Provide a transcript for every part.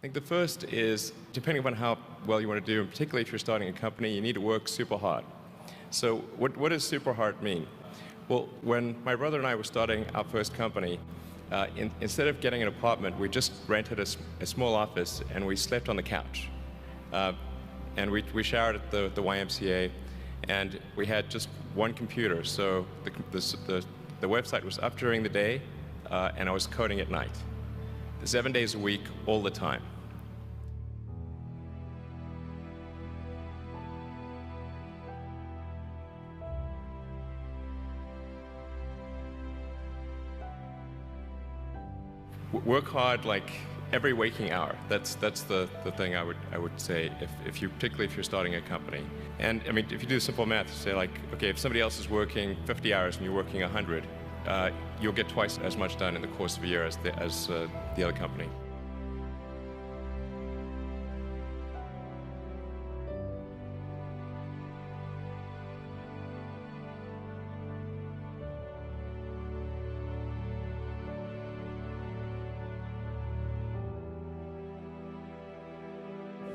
think the first is, depending upon how well you want to do, and particularly if you're starting a company, you need to work super hard. So what does super hard mean? Well, when my brother and I were starting our first company, instead of getting an apartment, we just rented a small office and we slept on the couch. And we showered at the YMCA, and we had just one computer. So the website was up during the day, and I was coding at night. 7 days a week, all the time. Work hard like every waking hour. That's the thing I would say particularly if you're starting a company. And I mean, if you do simple math, say like, okay, if somebody else is working 50 hours and you're working 100, you'll get twice as much done in the course of a year as the other company.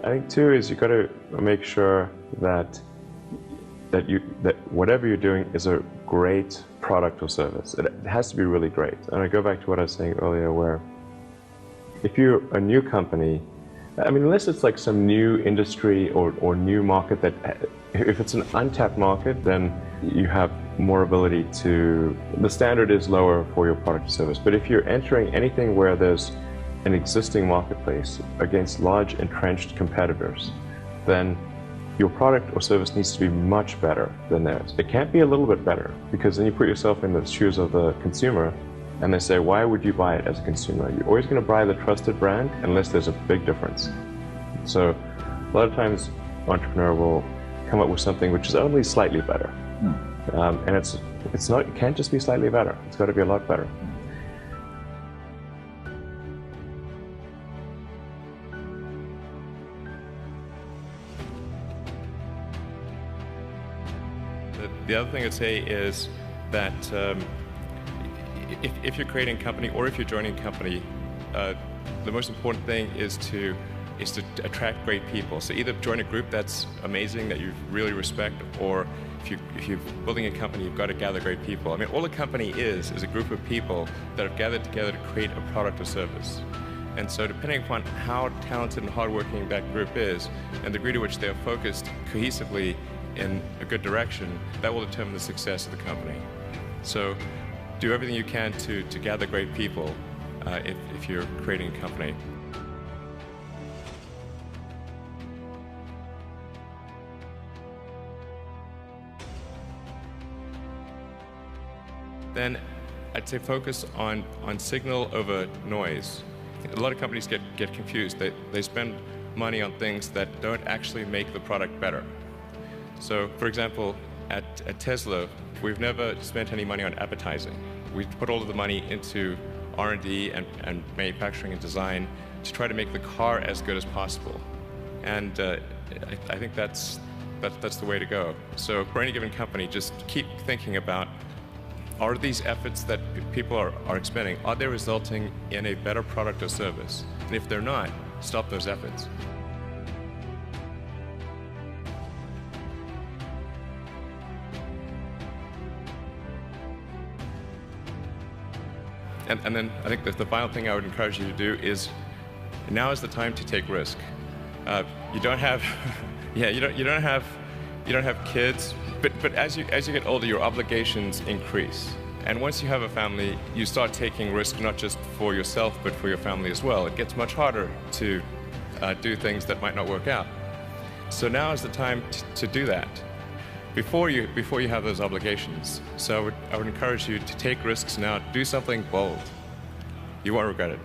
I think too is you got to make sure that whatever you're doing is a great product or service. It has to be really great. And I go back to what I was saying earlier, where if you're a new company, I mean, unless it's like some new industry or new market that, if it's an untapped market, then you have more ability to, the standard is lower for your product or service. But if you're entering anything where there's an existing marketplace against large entrenched competitors, then your product or service needs to be much better than theirs. It can't be a little bit better, because then you put yourself in the shoes of the consumer and they say, why would you buy it as a consumer? You're always going to buy the trusted brand unless there's a big difference. So a lot of times entrepreneur will come up with something which is only slightly better. And it can't just be slightly better. It's got to be a lot better. The other thing I'd say is that if you're creating a company or if you're joining a company, the most important thing is to attract great people. So either join a group that's amazing, that you really respect, or if you're building a company, you've got to gather great people. I mean, all a company is a group of people that have gathered together to create a product or service. And so depending upon how talented and hardworking that group is, and the degree to which they're focused cohesively in a good direction, that will determine the success of the company. So do everything you can to gather great people if you're creating a company. Then I'd say focus on signal over noise. A lot of companies get confused. They spend money on things that don't actually make the product better. So, for example, at Tesla, we've never spent any money on advertising. We put all of the money into R&D and manufacturing and design to try to make the car as good as possible. And I think that's the way to go. So for any given company, just keep thinking about, are these efforts that people are expending, are they resulting in a better product or service? And if they're not, stop those efforts. And then I think the final thing I would encourage you to do is, now is the time to take risk. You don't have, you don't have kids, but as you get older, your obligations increase. And once you have a family, you start taking risk not just for yourself, but for your family as well. It gets much harder to do things that might not work out. So now is the time to do that, before you have those obligations. So I would encourage you to take risks now. Do something bold. You won't regret it.